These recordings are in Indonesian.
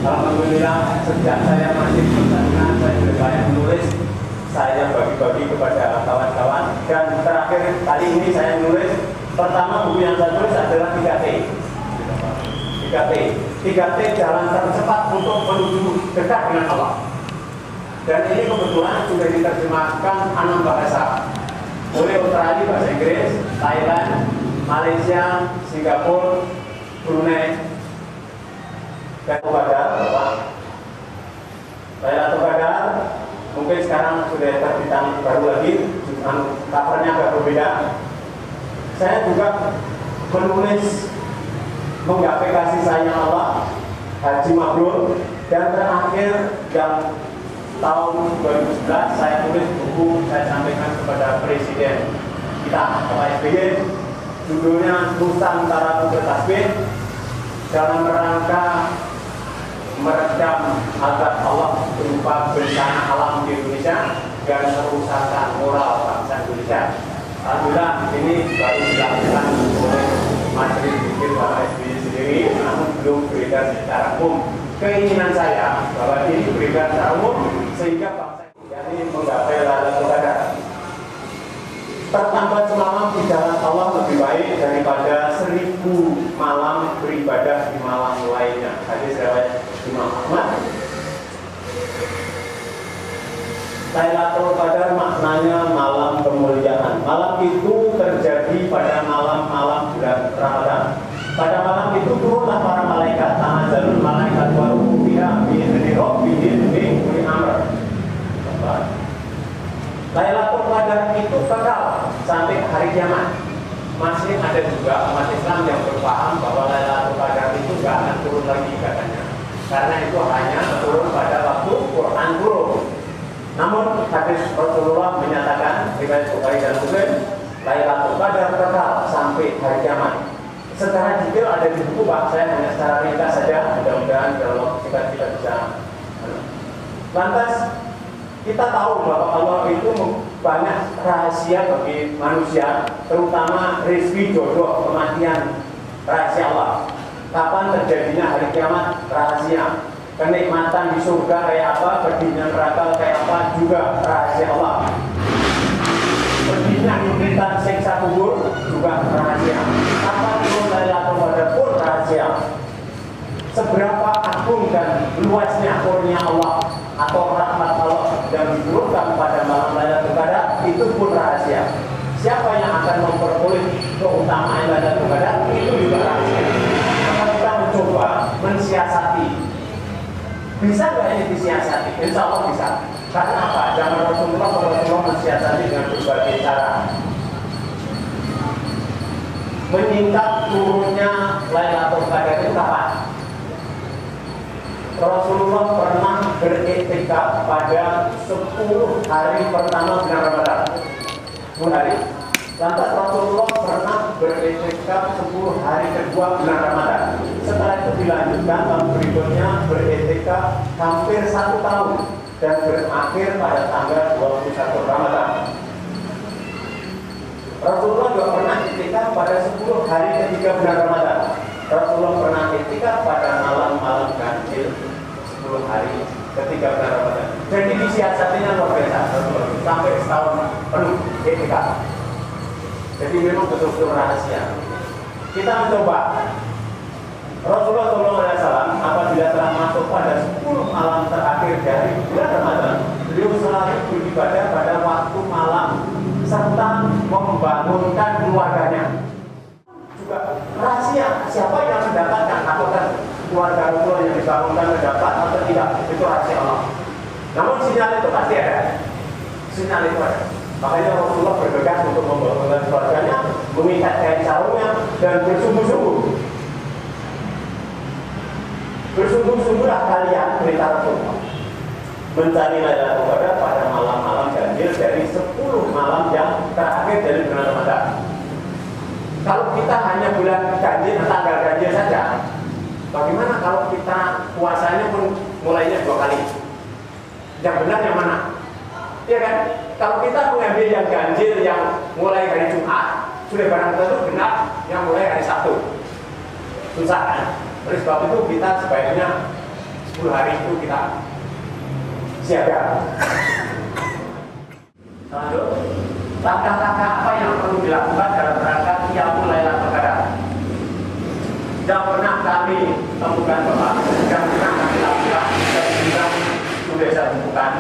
Alhamdulillah sejak saya masih pertanian saya sudah banyak menulis, saya bagi-bagi kepada kawan-kawan, dan terakhir kali ini saya menulis, pertama buku yang saya tulis adalah 3T. 3T jalan tercepat untuk menuju dekat dengan Allah. Dan ini kebetulan sudah diterjemahkan 6 bahasa, mulai Australia bahasa Inggris, Thailand, Malaysia, Singapura, Brunei, dan Qadar. Lailatul Qadar mungkin sekarang sudah terbitan baru lagi, covernya agak berbeda. Saya juga menulis menggapai kasih sayang Allah, Haji Mabrur, dan terakhir yang tahun 2011 saya tulis buku, saya sampaikan kepada Presiden kita, Pak SBY, judulnya Nusantara Bertasbih, dalam rangka meredam azab Allah berupa bencana alam di Indonesia dan kerusakan moral bangsa Indonesia. Alhamdulillah ini baru dilakukan oleh Majelis Zikir Bapak SBY sendiri, namun belum beredar secara umum. Keinginan saya bahwa ini beredar secara umum sehingga bangsa ini menggapai Lailatul Qadar. Tertambat semalam di jalan Allah lebih baik daripada 1000 malam beribadah di malam lainnya. Hadis riwayat Imam Ahmad. Lailatul Qadar maknanya malam kemuliaan. Malam itu terjadi pada malam-malam bulan Ramadan. Pada malam itu turunlah para malaikat, tanazalul malaikat wa ruhu fiha bi idzni rabbihim min kulli amr. Lailatul Qadar itu kekal sampai hari kiamat. Masih ada juga umat Islam yang berpaham bahwa Lailatul Qadar itu tidak akan turun lagi katanya, karena itu hanya turun pada waktu Quran turun. Namun hadis Rasulullah menyatakan riwayat Bukhari dan Muslim, Lailatul Qadar kekal sampai hari kiamat. Secara detail ada di buku Pak, saya hanya secara ringkas saja, mudah-mudahan kalau kita bisa. Lantas kita tahu bahwa Allah itu banyak rahasia bagi manusia, terutama rezeki, jodoh, kematian, rahasia Allah. Kapan terjadinya hari kiamat, rahasia. Kenikmatan di surga kayak apa, pedihnya neraka kayak apa, juga rahasia Allah. Pedihnya himpitan siksa kubur, juga rahasia. Kapan turun Lailatul Qadar pun rahasia. Seberapa agung dan luasnya kurnia Allah atau rahmat Allah yang diturunkan pada malam Lailatul Qadar itu pun rahasia. Siapa yang akan memperoleh keutamaan Lailatul Qadar itu juga rahasia. Maka kita mencoba mensiasati. Bisa nggak ini disiasati? Insya Allah bisa. Karena apa? Zaman Rasulullah mensiasati dengan berbagai cara. Menyingkat turunnya Lailatul Qadar itu kapan? Rasulullah pernah beriktikaf pada 10 hari pertama bulan Ramadan. 10 hari. Lantas Rasulullah pernah beriktikaf 10 hari kedua bulan Ramadan. Setelah itu dilanjutkan tahun berikutnya beriktikaf hampir 1 tahun dan berakhir pada tanggal 21 Ramadan. Rasulullah juga pernah iktikaf pada 10 hari ketiga bulan Ramadan. Rasulullah pernah iktikaf pada malam-malam ganjil 10 hari ketika bulan Ramadan. Jadi disiasatinya luar biasa sampai setahun penuh iktikaf. Jadi memang betul-betul rahasia. Kita mencoba. Rasulullah SAW apabila telah masuk pada 10 malam terakhir dari bulan Ramadan, beliau selalu beribadah pada waktu malam serta membangunkan keluarganya. Juga rahasia siapa yang mendapatkan, apakah keluarga Rasulullah yang dibangunkan mendapat atau tidak, itu rahasia Allah. Namun sinyal itu pasti ada. Sinyal itu ada. Makanya Rasulullah bergegas untuk membangunkan keluarganya, mengikat kain sarungnya dan bersungguh-sungguh. Bersungguh-sungguhlah kalian, perintah Rasulullah, mencari Lailatul Qadar pada malam-malam ganjil dari 10 malam yang terakhir dari bulan Ramadan. Kalau kita hanya bulan ganjil, tanggal ganjil saja, bagaimana kalau kita puasanya pun mulainya 2 kali? Yang benar yang mana? Iya kan? Kalau kita mengambil yang ganjil yang mulai hari Jumat, sudah barang tentu benar yang mulai hari Sabtu. Susah kan? Oleh sebab itu kita sebaiknya 10 hari itu kita siaga. Lanjut, langkah-langkah apa yang perlu dilakukan dalam rangka Qiyamul Lailatul Qadar? Yang pernah kami temukan Bapak, yang pernah kami lakukan, dan juga sudah saya bukukan,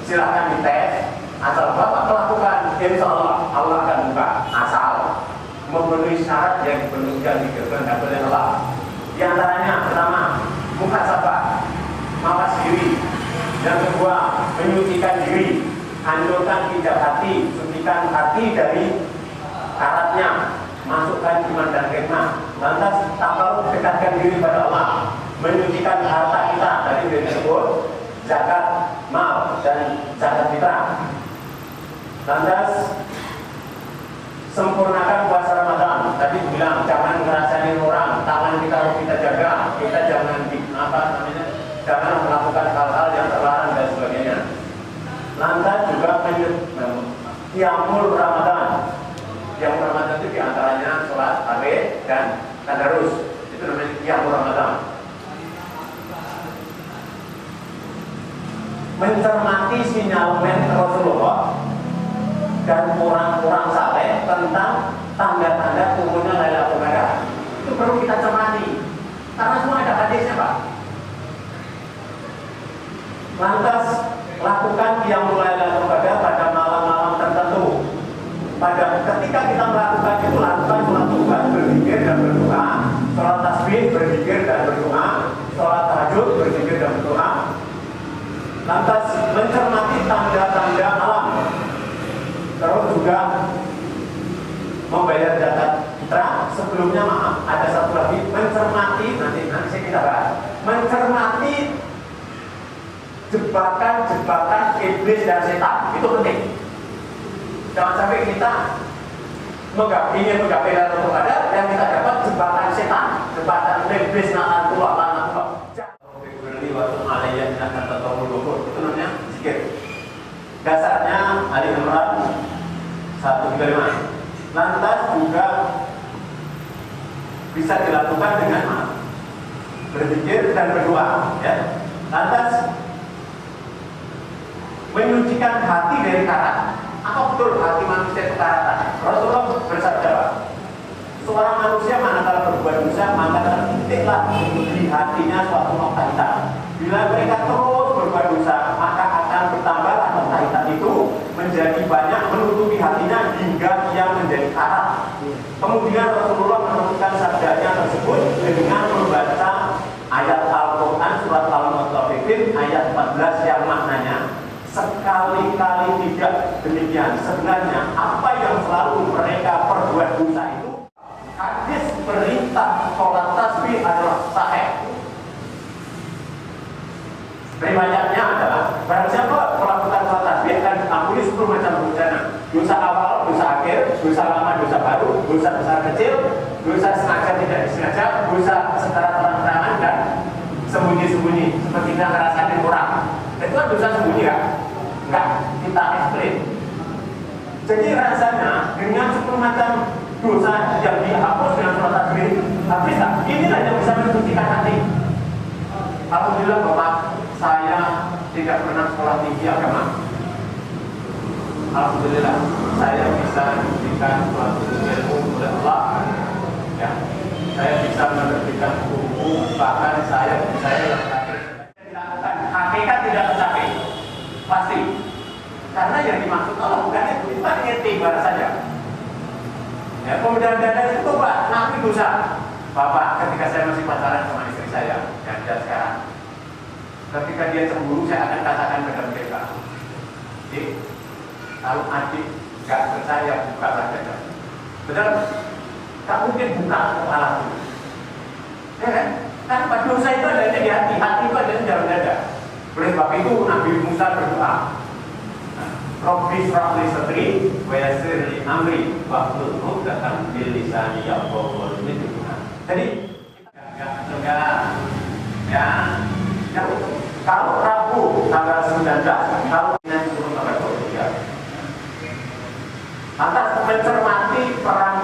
silahkan dites. Asal Bapak melakukan, insya Allah Allah akan buka. Asal memenuhi syarat yang dikehendaki oleh Allah. Di antaranya pertama, muhasabah, mawas diri. Yang kedua, menyucikan diri, hancurkan hijab hati, sucikan hati dari karatnya, masukkan iman dan hikmah. Lantas takarub, dekatkan diri pada Allah, menyucikan harta kita dari disebut zakat mal dan zakat fitrah. Lantas sempurnakan puasa Ramadan. Tadi bilang jangan ngerasain orang, tangan kita harus kita jaga, kita jangan jangan melakukan hal-hal yang terlarang dan sebagainya. Lantas juga Qiyamul Ramadan. Qiyamul Ramadan itu diantaranya sholat tarawih dan tadarus. Itu namanya Qiyamul Ramadan. Mencermati sinyalemen Rasulullah dan orang-orang saleh tentang tanda-tanda turunnya Lailatul Qadar. Itu perlu kita cermati karena semua ada hadisnya, Pak. Lantas lakukan Qiyamul Lailatul Qadar pada malam-malam tertentu. Ketika kita melakukan itu, lakukan sholat duha, berzikir dan berdoa, sholat tasbih, berzikir dan berdoa, sholat tahajud, berzikir dan berdoa. Lantas mencermati tanda-tanda alam. Terus juga membayar zakat fitrah. Sebelumnya maaf, ada satu lagi, mencermati, nanti saya kita bahas, mencermati jebakan-jebakan iblis dan setan. Itu penting. Jangan sampai kita ingin menggapai Lailatul Qadar yang kita dapat jebakan setan, jebakan iblis, nakatullah, lanatullah. Beri waktu alaiya akan tetap itu namanya zikir. Dasarnya Ali Imran 135. Lantas juga bisa dilakukan dengan berzikir dan berdoa, ya. Lantas menyucikan hati dari karat. Apa betul hati manusia itu karatan? Rasulullah bersabda, seorang manusia manakala berbuat dosa maka tertitiklah di hatinya suatu nokta hitam. Bila mereka terus berbuat dosa maka akan bertambahlah nokta hitam itu menjadi banyak menutupi hatinya hingga ia menjadi karat. Kemudian Rasulullah meneruskan sabdanya tersebut dengan membaca ayat Al-Quran surat Al-Mutaffifin ayat 14 yang maknanya, sekali-kali tidak demikian. Sebenarnya apa yang selalu mereka perbuat dosa itu, hadis perintah sholat tasbih adalah sahih. Riwayatnya adalah barang siapa melakukan sholat tasbih akan diampuni 10 macam dosanya. Dosa awal, dosa akhir, dosa lama, dosa baru, dosa besar kecil, dosa sengaja tidak disengaja, dosa secara terang-terangan dan sembunyi-sembunyi seperti kita ngerasain orang. Itu kan dosa sembunyi ya? Enggak, kita explain. Jadi rasanya dengan 10 macam dosa yang dihapus dengan sholat tasbih, habis tak? Inilah yang bisa mensucikan hati. Alhamdulillah Bapak, saya tidak pernah sekolah tinggi agama. Alhamdulillah, saya bisa diberikan suatu ilmu oleh Allah. Ya, saya bisa menerbitkan buku, bahkan saya hakikat tidak tercapai. Pasti. Karena yang dimaksud Allah bukan itu, kita ngerti bahasa saja. Ya, kemudian dada itu Pak, nabi dosa. Bapak, ketika saya masih pacaran sama istri saya, yang dia sekarang, ketika dia cemburu, saya akan katakan kepada mereka, kalau adik gak percaya, bukalah dada. Benar? Tak mungkin buka kepala itu. Ya kan? Kan dosa itu adanya di hati, hati itu adanya di dalam dada. Oleh sebab itu Nabi Musa berdoa, Rabbi shrah li sadri wa yassir li amri wahlul 'uqdatam min lisani yafqahu qawli. Jadi enggak ya. Kalau Rabu tanggal 19, kalau nanti turun tanggal 23. Lantas mencermati peran